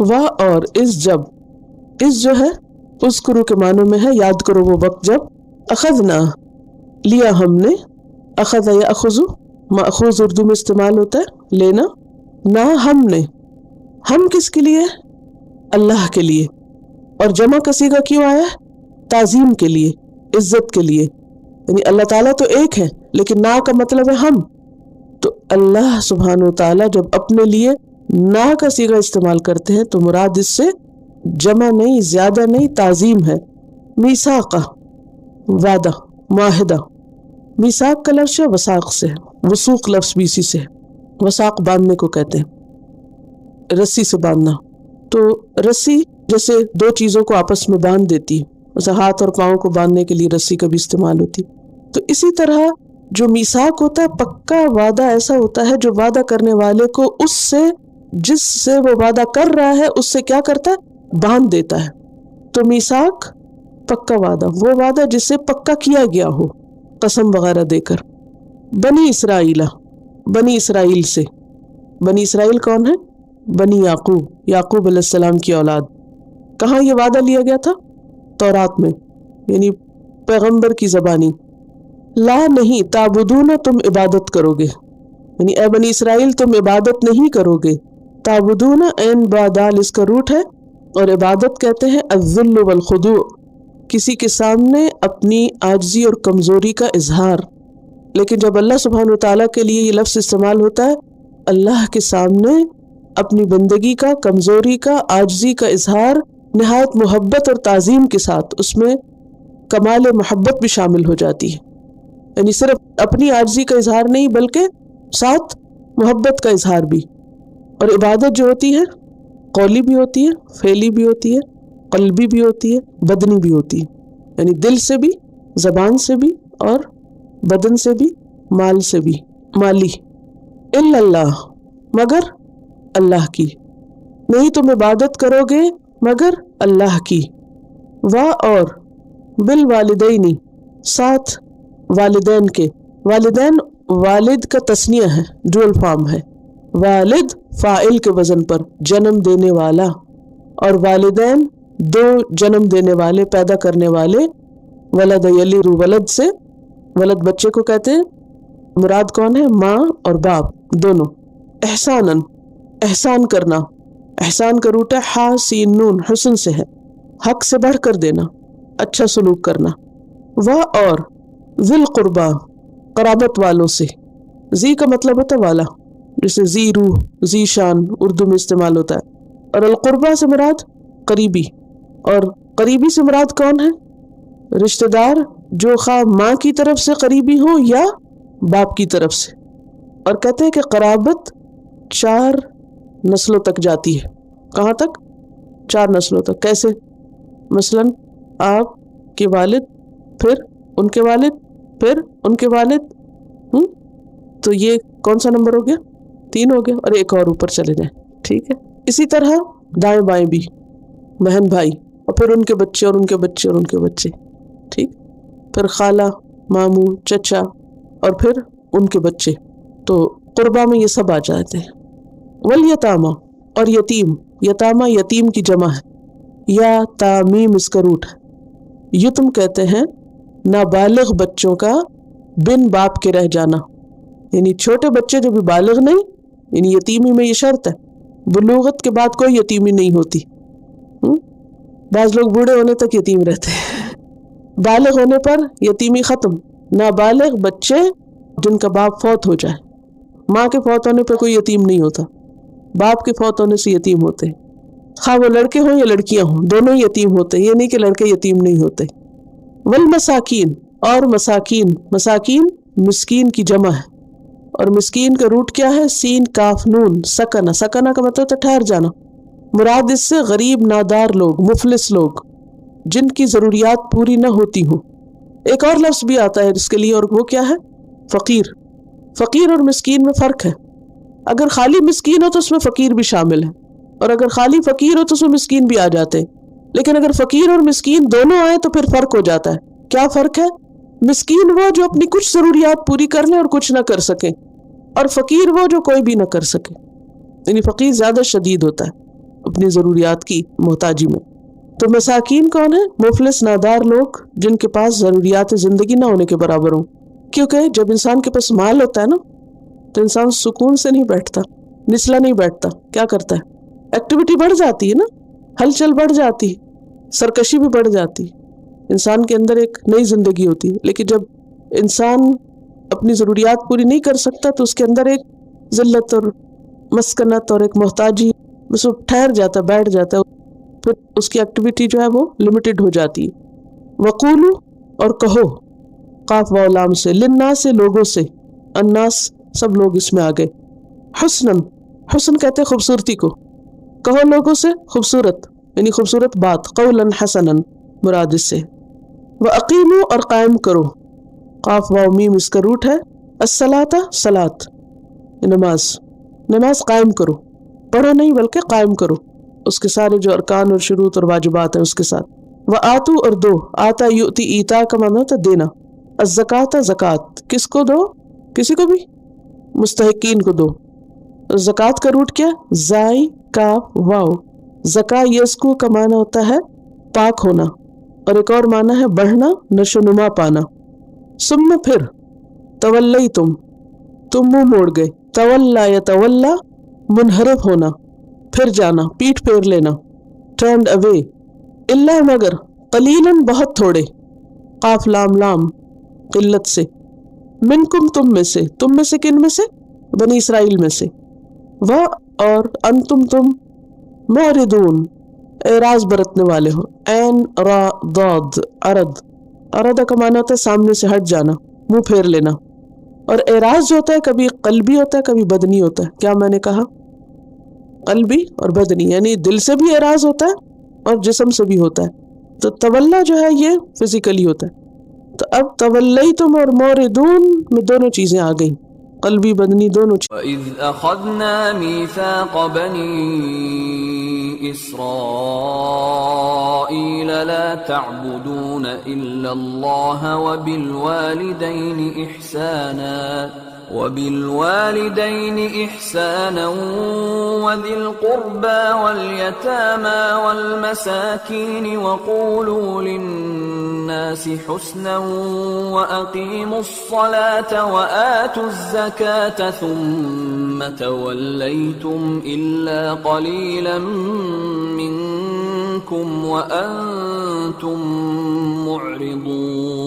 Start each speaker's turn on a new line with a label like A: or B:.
A: واہ اور اس جب، اس جو ہے اذکروا کے معنوں میں ہے یاد کرو وہ وقت جب، اخذنا لیا ہم نے، اخذ یاخذ ماخوذ اردو میں استعمال ہوتا ہے لینا، نہ ہم نے، ہم کس کے لیے؟ اللہ کے لیے، اور جمع کا صیغہ کیوں آیا ہے؟ تعظیم کے لیے، عزت کے لیے، یعنی اللہ تعالیٰ تو ایک ہے لیکن نا کا مطلب ہے ہم، تو اللہ سبحانہ و تعالیٰ جب اپنے لیے نا کا صیغہ استعمال کرتے ہیں تو مراد اس سے جمع نہیں، زیادہ نہیں، تعظیم ہے۔ میثاق وعدہ، معاہدہ، میثاق کا لفظ ہے وثاق سے، وثوق لفظ بھی اسی سے، وثاق باندھنے کو کہتے ہیں، رسی سے باندھنا۔ تو رسی جیسے دو چیزوں کو آپس میں باندھ دیتی ہے، جیسے ہاتھ اور پاؤں کو باندھنے کے لیے رسی کا بھی استعمال ہوتی، تو اسی طرح جو میثاق ہوتا ہے پکا وعدہ ایسا ہوتا ہے جو وعدہ کرنے والے کو اس سے، جس سے وہ وعدہ کر رہا ہے اس سے کیا کرتا ہے؟ باندھ دیتا ہے۔ تو میثاق پکا وعدہ، وہ وعدہ جس سے پکا کیا گیا ہو قسم وغیرہ دے کر۔ بنی اسرائیل، بنی اسرائیل سے، بنی اسرائیل کون ہے؟ بنی یعقوب، یعقوب علیہ السلام کی اولاد۔ کہاں یہ وعدہ لیا گیا تھا؟ تورات میں، یعنی پیغمبر کی زبانی۔ لا نہیں، تعبدون تم عبادت کرو گے، یعنی اے بنی اسرائیل تم عبادت نہیں کرو گے۔ تعبدون عین با دال اس کا روٹ ہے، اور عبادت کہتے ہیں الذل والخضوع، کسی کے سامنے اپنی عاجزی اور کمزوری کا اظہار۔ لیکن جب اللہ سبحانہ وتعالیٰ کے لیے یہ لفظ استعمال ہوتا ہے، اللہ کے سامنے اپنی بندگی کا، کمزوری کا، عاجزی کا اظہار نہایت محبت اور تعظیم کے ساتھ، اس میں کمال محبت بھی شامل ہو جاتی ہے، یعنی صرف اپنی عاجزی کا اظہار نہیں بلکہ ساتھ محبت کا اظہار بھی۔ اور عبادت جو ہوتی ہے قولی بھی ہوتی ہے، فعلی بھی ہوتی ہے، قلبی بھی ہوتی ہے، بدنی بھی ہوتی ہے، یعنی دل سے بھی، زبان سے بھی، اور بدن سے بھی، مال سے بھی، مالی۔ الا اللہ، مگر اللہ کی، نہیں تم عبادت کرو گے مگر اللہ کی۔ اور بالوالدین، ساتھ والدین کے، والدین والد کا تثنیہ ہے، ڈوئل فارم ہے، والد فاعل کے وزن پر، جنم دینے والا، اور والدین دو جنم دینے والے، پیدا کرنے والے۔ ولد یلد، ولد سے، ولد بچے کو کہتے ہیں، مراد کون ہے؟ ماں اور باپ دونوں۔ احساناً، احسان کرنا، احسان کا روٹ ہے ہا سین نون، حسن سے ہے، حق سے بڑھ کر دینا، اچھا سلوک کرنا۔ اور ذی القربا، قرابت والوں سے، ذی کا مطلب ہوتا ہے والا، جیسے ذی روح، ذی شان اردو میں استعمال ہوتا ہے، اور القربا سے مراد قریبی، اور قریبی سے مراد کون ہے؟ رشتہ دار جو خواہ ماں کی طرف سے قریبی ہو یا باپ کی طرف سے۔ اور کہتے ہیں کہ قرابت 4 نسلوں تک جاتی ہے۔ کہاں تک؟ 4 نسلوں تک۔ کیسے؟ مثلا آپ کے والد، پھر ان کے والد، پھر ان کے والد، تو یہ کون سا نمبر ہو گیا؟ 3 ہو گیا، اور ایک اور اوپر چلے جائیں، ٹھیک ہے۔ اسی طرح دائیں بائیں بھی، بہن بھائی، اور پھر ان کے بچے اور ان کے بچے اور ان کے بچے، ٹھیک، پھر خالہ، ماموں، چچا، اور پھر ان کے بچے، تو قربا میں یہ سب آ جاتے ہیں۔ والیتامہ، اور یتیم، یتامہ یتیم کی جمع ہے، یا تامیم اس کا روٹ ہے۔ یتم کہتے ہیں نابالغ بچوں کا بن باپ کے رہ جانا، یعنی چھوٹے بچے جو بھی بالغ نہیں، یعنی یتیمی میں یہ شرط ہے، بلوغت کے بعد کوئی یتیمی نہیں ہوتی۔ بعض لوگ بوڑھے ہونے تک یتیم رہتے ہیں، بالغ ہونے پر یتیمی ختم۔ نابالغ بچے جن کا باپ فوت ہو جائے، ماں کے فوت ہونے پہ کوئی یتیم نہیں ہوتا، باپ کے فوت ہونے سے یتیم ہوتے ہیں، خواہ وہ لڑکے ہوں یا لڑکیاں ہوں، دونوں یتیم ہوتے ہیں، یہ نہیں کہ لڑکے یتیم نہیں ہوتے۔ والمساکین، اور مساکین، مساکین مسکین کی جمع ہے، اور مسکین کا روٹ کیا ہے؟ سین کاف نون، سکنہ، سکنہ کا مطلب تو ٹھہر جانا۔ مراد اس سے غریب نادار لوگ، مفلس لوگ، جن کی ضروریات پوری نہ ہوتی ہوں۔ ایک اور لفظ بھی آتا ہے اس کے لیے، اور وہ کیا ہے؟ فقیر۔ فقیر اور مسکین میں فرق ہے، اگر خالی مسکین ہو تو اس میں فقیر بھی شامل ہے، اور اگر خالی فقیر ہو تو اس میں مسکین بھی آ جاتے ہیں، لیکن اگر فقیر اور مسکین دونوں آئے تو پھر فرق ہو جاتا ہے۔ کیا فرق ہے؟ مسکین وہ جو اپنی کچھ ضروریات پوری کر لیں اور کچھ نہ کر سکے، اور فقیر وہ جو کوئی بھی نہ کر سکے، یعنی فقیر زیادہ شدید ہوتا ہے۔ اپنی ضروریات کی محتاجی میں. تو مساکین کون ہیں؟ مفلس نادار لوگ جن کے پاس ضروریات زندگی نہ ہونے کے برابر ہوں. کیونکہ جب انسان کے پاس مال ہوتا ہے نا تو انسان سکون سے نہیں بیٹھتا، نسلا نہیں بیٹھتا. کیا کرتا ہے؟ ایکٹیویٹی بڑھ جاتی ہے نا، ہلچل بڑھ جاتی، سرکشی بھی بڑھ جاتی، انسان کے اندر ایک نئی زندگی ہوتی ہے. لیکن جب انسان اپنی ضروریات پوری نہیں کر سکتا تو اس کے اندر ایک ذلت اور مسکنت اور ایک محتاجی، بس وہ ٹھہر جاتا، بیٹھ جاتا ہے، پھر اس کی ایکٹیویٹی جو ہے وہ لمیٹڈ ہو جاتی. وقولو اور کہو، قاف واو لام سے، للناس سے لوگوں سے، الناس سب لوگ اس میں آ گئے. حسنن، حسن کہتے ہیں خوبصورتی کو، کہو لوگوں سے خوبصورت یعنی خوبصورت بات، قولا حسنا مراد اس سے. وَأَقِیمُوا اور قائم کرو، قاف واو میم اس کا روٹ ہے، الصلاۃ صلاۃ نماز، نماز قائم کرو، پڑھو نہیں بلکہ قائم کرو، اس کے سارے جو ارکان اور شروط اور واجبات ہیں اس کے ساتھ. وَآتُوا اور دو، آتا یؤتی ایتا کا معنی ہوتا ہے دینا، الزکاۃ زکوٰۃ، کس کو دو؟ کسی کو بھی، مستحقین کو دو. زکوٰۃ کا روٹ کیا؟ زائی کاف واو، زکا یزکو کا معنی ہوتا ہے پاک ہونا، اور ایک اور معنی ہے بڑھنا، نشو نما پانا. ثم پھر، تولیتم تم منہ موڑ گئے، تولا یتولا منحرف ہونا، پھر جانا، پیٹھ پھیر لینا، ٹرنڈ اوے. الا مگر، قلیلاً بہت تھوڑے، قاف لام لام قلت سے، منکم تم میں سے، تم میں سے کن میں سے؟ بنی اسرائیل میں سے. و اور انتم تم معرضون اعراض برتنے والے ہو، عین را ضاد عرض، عرض کا معنی ہوتا ہے سامنے سے ہٹ جانا، منہ پھیر لینا. اور اعراض جو ہوتا ہے کبھی قلبی ہوتا ہے کبھی بدنی ہوتا ہے. کیا میں نے کہا؟ قلبی اور بدنی، یعنی دل سے بھی اعراض ہوتا ہے اور جسم سے بھی ہوتا ہے. تو تولا جو ہے یہ فزیکلی ہوتا ہے. تو اب تولیتم اور موردون میں دونوں چیزیں آ گئیں، قلبی بدنی دونوں چیزیں.
B: وَإِذْ أَخَذْنَا مِيثَاقَ بَنِي إِسْرَائِيلَ لَا تَعْبُدُونَ إِلَّا اللَّهَ وَبِالْوَالِدَيْنِ إِحْسَانًا وَذِي الْقُرْبَى وَالْيَتَامَى وَالْمَسَاكِينِ وَقُولُوا لِلنَّاسِ حُسْنًا وَأَقِيمُوا الصَّلَاةَ وَآتُوا الزَّكَاةَ ثُمَّ تَوَلَّيْتُمْ إِلَّا قَلِيلًا مِّنكُمْ وَأَنتُم مُّعْرِضُونَ.